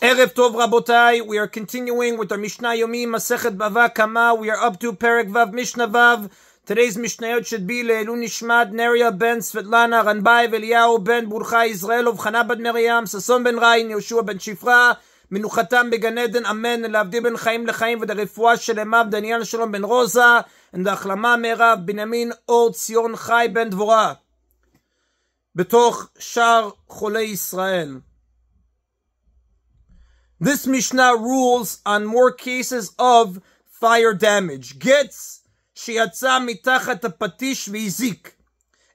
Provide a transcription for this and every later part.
Erev Tov Rabotai, we are continuing with our Mishnah Yomi, Masechet Bava, Kamma. We are up to Perek Vav, Mishnah Vav. Today's Mishnayot should be Le'elu Nishmat, Neria ben Svetlana, Ranbai, Eliyahu ben Burcha, Israelov, Chana ben Miriam, Sason ben Rain, Yoshua ben Shifra, Menuchatam beGan Eden, Amen, Elavdi ben Chaim Lechaim, and the Refuah Shelemav, Daniel Shalom ben Rosa, and the Achlama Merav, Binyamin Or Tzion Chai ben Dvorah. Betoch Shar Cholei Israel. This Mishnah rules on more cases of fire damage. Gets shiatza mitachat patish v'izik.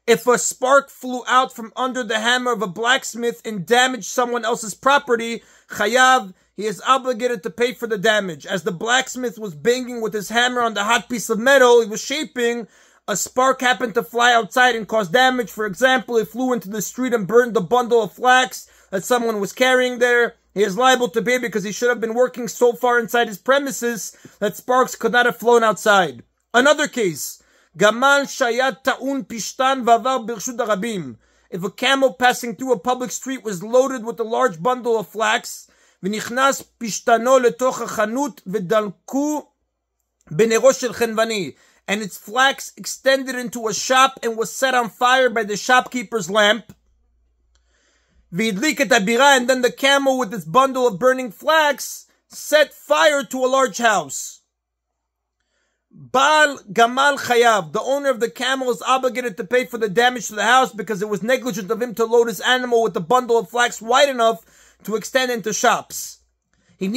If a spark flew out from under the hammer of a blacksmith and damaged someone else's property, chayav, he is obligated to pay for the damage. As the blacksmith was banging with his hammer on the hot piece of metal he was shaping, a spark happened to fly outside and cause damage. For example, it flew into the street and burned the bundle of flax that someone was carrying there. He is liable to pay because he should have been working so far inside his premises that sparks could not have flown outside. Another case, Gamal Shayat Ta'un Pishtan Vavar Birshut Arabim. If a camel passing through a public street was loaded with a large bundle of flax, V'nichnas Pishtano letoch hachanut v'dalku b'nero shel chenvani, and its flax extended into a shop and was set on fire by the shopkeeper's lamp, V'idlik et abira, and then the camel with its bundle of burning flax set fire to a large house. Baal Gamal Chayav, the owner of the camel, is obligated to pay for the damage to the house because it was negligent of him to load his animal with a bundle of flax wide enough to extend into shops. However,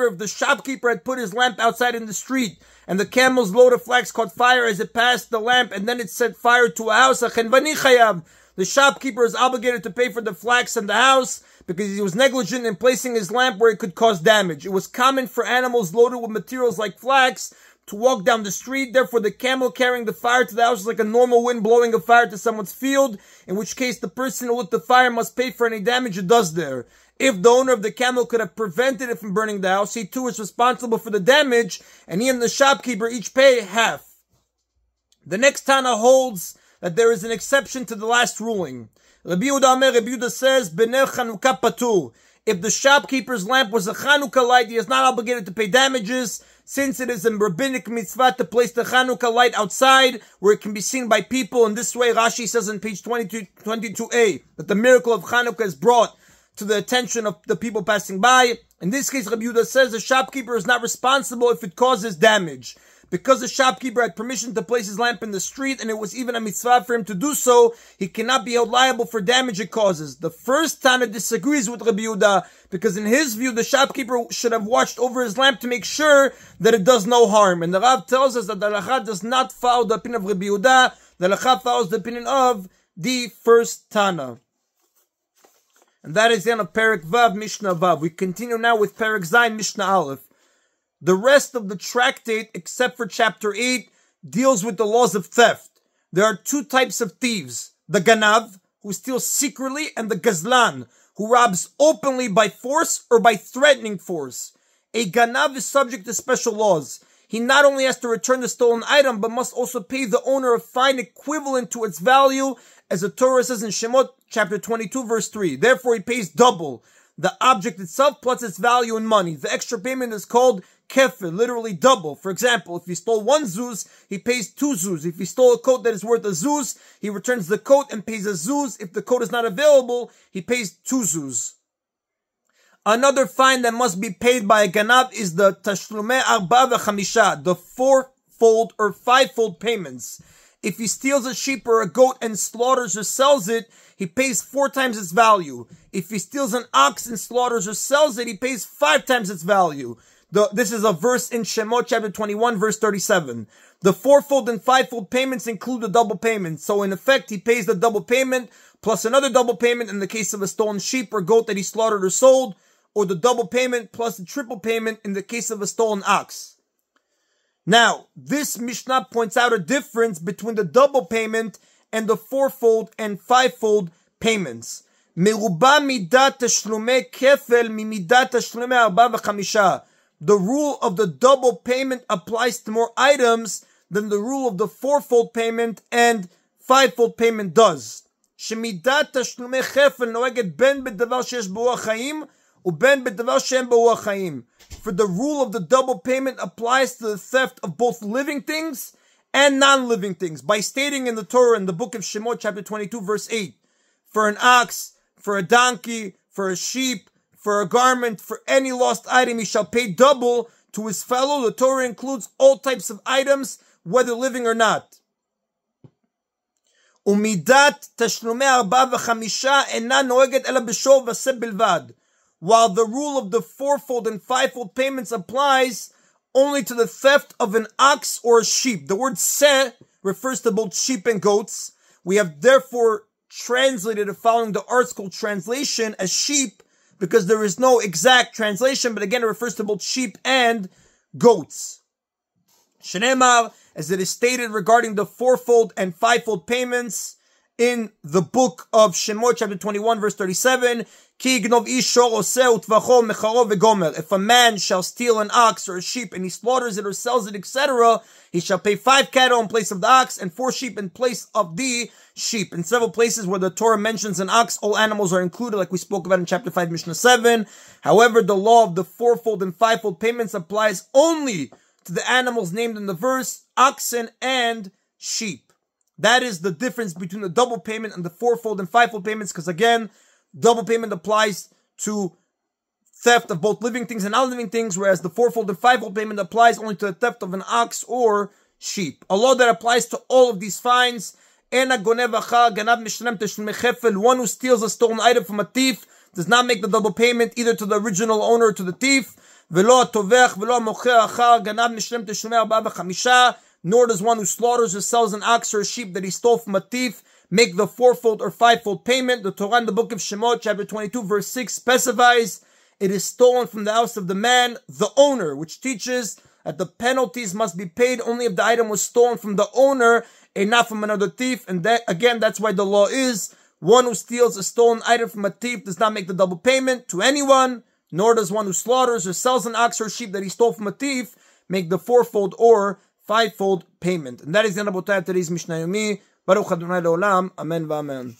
if the shopkeeper had put his lamp outside in the street and the camel's load of flax caught fire as it passed the lamp and then it set fire to a house, the shopkeeper is obligated to pay for the flax in the house because he was negligent in placing his lamp where it could cause damage. It was common for animals loaded with materials like flax to walk down the street. Therefore, the camel carrying the fire to the house is like a normal wind blowing a fire to someone's field, in which case the person who lit the fire must pay for any damage it does there. If the owner of the camel could have prevented it from burning the house, he too is responsible for the damage, and he and the shopkeeper each pay half. The next Tana holds that there is an exception to the last ruling. Rabbi Yehuda says, B'ner Chanukah Patur. If the shopkeeper's lamp was a Chanukah light, he is not obligated to pay damages, since it is a rabbinic mitzvah to place the Chanukah light outside, where it can be seen by people. In this way, Rashi says on page 22a, that the miracle of Chanukah is brought to the attention of the people passing by. In this case, Rabbi Yehuda says the shopkeeper is not responsible if it causes damage. Because the shopkeeper had permission to place his lamp in the street, and it was even a mitzvah for him to do so, he cannot be held liable for damage it causes. The first Tana disagrees with Rabbi Yehuda, because in his view, the shopkeeper should have watched over his lamp to make sure that it does no harm. And the Rav tells us that the Halakha does not follow the opinion of Rabbi Yehuda. The Halakha follows the opinion of the first Tana. And that is the end of Perek Vav, Mishnah Vav. We continue now with Perek Zayin, Mishnah Aleph. The rest of the tractate, except for chapter 8, deals with the laws of theft. There are two types of thieves. The Ganav, who steals secretly, and the Gazlan, who robs openly by force or by threatening force. A Ganav is subject to special laws. He not only has to return the stolen item, but must also pay the owner a fine equivalent to its value, as the Torah says in Shemot, chapter 22, verse 3. Therefore, he pays double. The object itself plus its value in money. The extra payment is called kefir, literally double. For example, if he stole 1 zuz, he pays 2 zuz. If he stole a coat that is worth a zuz, he returns the coat and pays a zuz. If the coat is not available, he pays 2 zuz. Another fine that must be paid by a ganav is the tashlumei arba v'chamisha, the 4-fold or 5-fold payments. If he steals a sheep or a goat and slaughters or sells it, he pays 4 times its value. If he steals an ox and slaughters or sells it, he pays 5 times its value. This is a verse in Shemot chapter 21, verse 37. The 4-fold and 5-fold payments include the double payment. So in effect, he pays the double payment plus another double payment in the case of a stolen sheep or goat that he slaughtered or sold, or the double payment plus the triple payment in the case of a stolen ox. Now, this Mishnah points out a difference between the double payment and the 4-fold and 5-fold payments. Meruba midat tashlumei kefel mimidat tashlumei arba v'chamisha. The rule of the double payment applies to more items than the rule of the 4-fold payment and 5-fold payment does. שמידת תשלומי חפל נוהגת בין בדבר שיש ברוח חיים ובין בדבר שאין ברוח חיים. For the rule of the double payment applies to the theft of both living things and non-living things, by stating in the Torah in the book of Shemot, chapter 22, verse 8, for an ox, for a donkey, for a sheep, for a garment, for any lost item, he shall pay double to his fellow. The Torah includes all types of items, whether living or not. ומידת תשלומי 4 ו5 אינה נוהגת אלא בשור ושה בלבד. While the rule of the fourfold and fivefold payments applies only to the theft of an ox or a sheep. The word seh refers to both sheep and goats. We have therefore translated it following the art school translation as sheep, because there is no exact translation, but again it refers to both sheep and goats. Shenemar, as it is stated regarding the fourfold and fivefold payments in the book of Shemot, chapter 21, verse 37, If a man shall steal an ox or a sheep and he slaughters it or sells it, etc., he shall pay 5 cattle in place of the ox and 4 sheep in place of the sheep. In several places where the Torah mentions an ox, all animals are included, like we spoke about in chapter 5, Mishna 7. However, the law of the fourfold and fivefold payments applies only to the animals named in the verse, oxen and sheep. That is the difference between the double payment and the fourfold and fivefold payments, because again, double payment applies to theft of both living things and non-living things, whereas the fourfold and fivefold payment applies only to the theft of an ox or sheep. A law that applies to all of these fines. One who steals a stolen item from a thief does not make the double payment either to the original owner or to the thief. Nor does one who slaughters or sells an ox or a sheep that he stole from a thief make the fourfold or fivefold payment. The Torah in the book of Shemot, chapter 22, verse 6 specifies it is stolen from the house of the man, the owner, which teaches that the penalties must be paid only if the item was stolen from the owner and not from another thief. And that, again, that's why the law is one who steals a stolen item from a thief does not make the double payment to anyone, nor does one who slaughters or sells an ox or sheep that he stole from a thief make the fourfold or fivefold payment. And that is the end of today's Mishnah Yomi. Baruch Adonai Leolam. Amen v'amen.